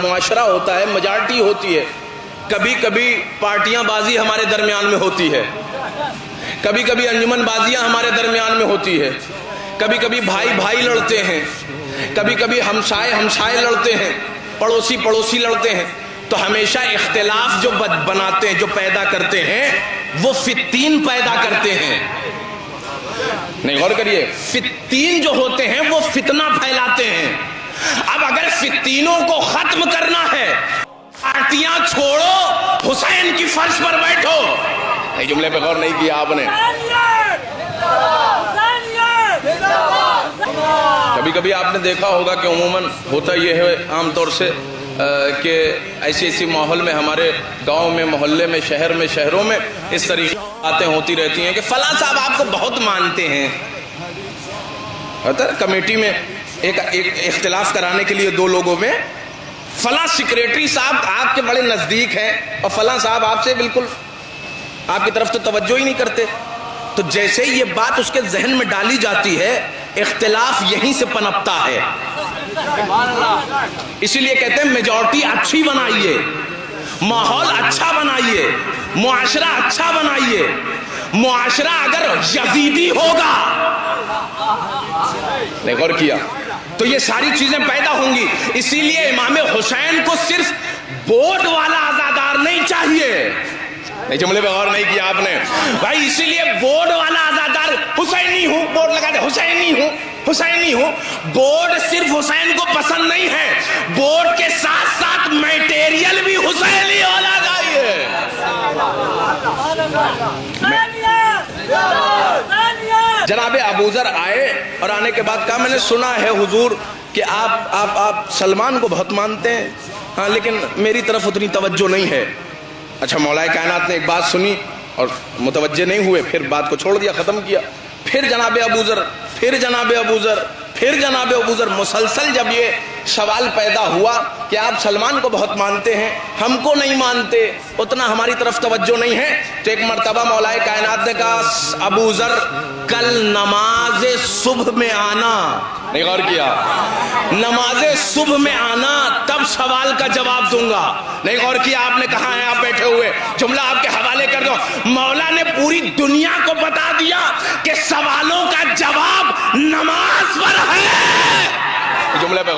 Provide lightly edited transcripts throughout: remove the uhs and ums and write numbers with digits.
معاشرہ ہوتا ہے میجارٹی ہوتی ہے، کبھی کبھی پارٹیاں بازی ہمارے درمیان میں ہوتی ہے، کبھی کبھی انجمن بازیاں ہمارے درمیان میں ہوتی ہے، کبھی کبھی بھائی بھائی لڑتے ہیں، کبھی کبھی ہمسائے لڑتے ہیں، پڑوسی لڑتے ہیں، تو ہمیشہ اختلاف جو بناتے ہیں، جو پیدا کرتے ہیں، وہ فتین پیدا کرتے ہیں۔ نہیں غور کریے، فتین جو ہوتے ہیں وہ فتنہ پھیلاتے ہیں۔ اب اگر فتینوں کو ختم کرنا ہے، پارٹیاں چھوڑو، حسین کی فرش پر بیٹھو۔ یہ جملے پہ غور نہیں کیا آپ نے۔ کبھی کبھی آپ نے دیکھا ہوگا کہ عموماً ہوتا یہ ہے عام طور سے کہ ایسی ماحول میں ہمارے گاؤں میں، محلے میں، شہروں میں اس طریقے کی باتیں ہوتی رہتی ہیں کہ فلاں صاحب آپ کو بہت مانتے ہیں۔ کمیٹی میں ایک اختلاف کرانے کے لیے دو لوگوں میں، فلاں سیکریٹری صاحب آپ کے بڑے نزدیک ہیں اور فلاں صاحب آپ سے بالکل آپ کی طرف تو توجہ ہی نہیں کرتے۔ تو جیسے یہ بات اس کے ذہن میں ڈالی جاتی ہے، اختلاف یہیں سے پنپتا ہے۔ اسی لیے کہتے ہیں میجورٹی اچھی بنائیے، ماحول اچھا بنائیے، معاشرہ اچھا بنائیے۔ معاشرہ اگر یزیدی ہوگا، نے غور کیا، تو یہ ساری چیزیں پیدا ہوں گی۔ اسی لیے امام حسین کو صرف ووٹ والا عزادار نہیں چاہیے۔ جملے پہ غور نہیں کیا آپ نے بھائی، اسی لیے ووٹ والا عزادار حسینی ہوں، ووٹ لگا دے، حسینی ہوں۔ ووٹ صرف حسین کو پسند نہیں ہے، ووٹ کے ساتھ ساتھ میٹیریل بھی حسینی ہونا چاہیے۔ جناب ابوذر آئے اور آنے کے بعد کہا میں نے سنا ہے حضور کہ آپ سلمان کو بہت مانتے ہیں، ہاں لیکن میری طرف اتنی توجہ نہیں ہے۔ اچھا، مولا کائنات نے ایک بات سنی اور متوجہ نہیں ہوئے، پھر بات کو چھوڑ دیا، ختم کیا۔ پھر جناب ابوذر مسلسل جب یہ سوال پیدا ہوا کہ آپ سلمان کو بہت مانتے ہیں، ہم کو نہیں مانتے، اتنا ہماری طرف توجہ نہیں ہے، تو ایک مرتبہ مولا کائنات نے کہا ابوذر کل نماز صبح میں آنا۔ نہیں غور کیا، نماز صبح میں آنا، تب سوال کا جواب دوں گا۔ نہیں غور کیا آپ نے، کہاں ہیں آپ بیٹھے ہوئے، جملہ آپ کے حوالے کر دو۔ مولا نے پوری دنیا کو بتا دیا کہ سوالوں کا جواب نماز پر ہے۔ جملے پہ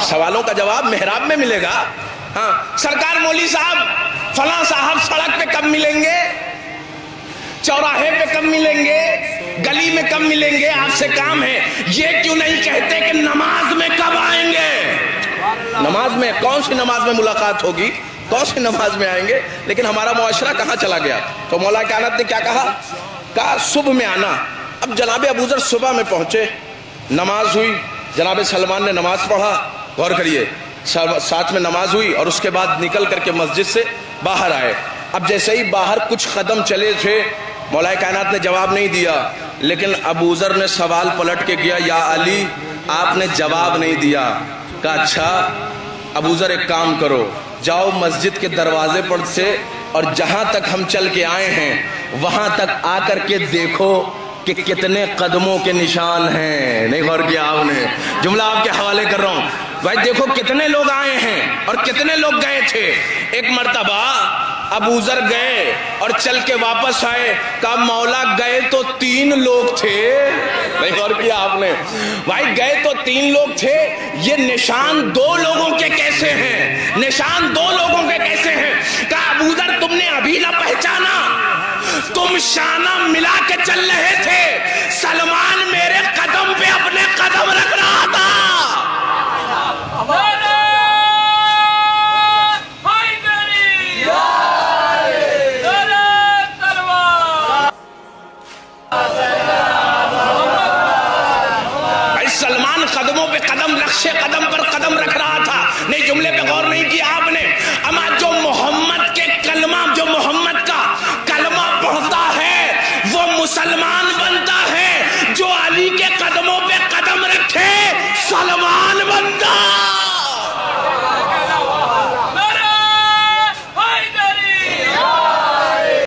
سوالوں کا جواب محراب میں ملے گا۔ ہاں سرکار مولوی صاحب فلاں صاحب سڑک پہ کب ملیں گے، چوراہے پہ کب ملیں گے، گلی میں کب ملیں گے، آپ سے کام ہے، یہ کیوں نہیں کہتے کہ نماز میں کب آئیں گے؟ نماز میں کون سی نماز میں ملاقات ہوگی، کون سی نماز میں آئیں گے؟ لیکن ہمارا معاشرہ کہاں چلا گیا؟ تو مولا کائنات نے کیا کہا صبح میں آنا۔ اب جناب ابوذر صبح میں پہنچے، نماز ہوئی، جناب سلمان نے نماز پڑھا، غور کریے، ساتھ میں نماز ہوئی اور اس کے بعد نکل کر کے مسجد سے باہر آئے۔ اب جیسے ہی باہر کچھ قدم چلے تھے، مولا کائنات نے جواب نہیں دیا، لیکن ابوذر نے سوال پلٹ کے کیا، یا علی آپ نے جواب نہیں دیا۔ کہا اچھا ابوذر ایک کام کرو، جاؤ مسجد کے دروازے پر سے اور جہاں تک ہم چل کے آئے ہیں وہاں تک آ کر کے دیکھو کہ کتنے قدموں کے نشان ہیں۔ نہیں غور کیا آپ نے، جملہ آپ کے حوالے کر رہا ہوں بھائی، دیکھو کتنے لوگ آئے ہیں اور کتنے لوگ گئے تھے۔ ایک مرتبہ ابوذر گئے اور چل کے واپس آئے، کہا مولا گئے تو 3 لوگ تھے۔ نہیں غور کیا آپ نے بھائی، گئے تو 3 لوگ تھے، یہ نشان 2 لوگوں کے کیسے ہیں، نشان 2 لوگوں کے کیسے ہیں؟ کہا ابوذر تم نے ابھی نہ پہچانا، تم شانہ ملا کے چل رہے تھے، سلمان میرے قدم پہ اپنے قدم رکھ رہا تھا۔ سلمان قدموں پہ قدم، نقش قدم پر قدم رکھ رہا تھا۔ نہیں جملے پہ غور نہیں کیا آپ نے۔ اما جو محمد کے کلمہ، جو محمد کا کلمہ پڑھتا ہے وہ مسلمان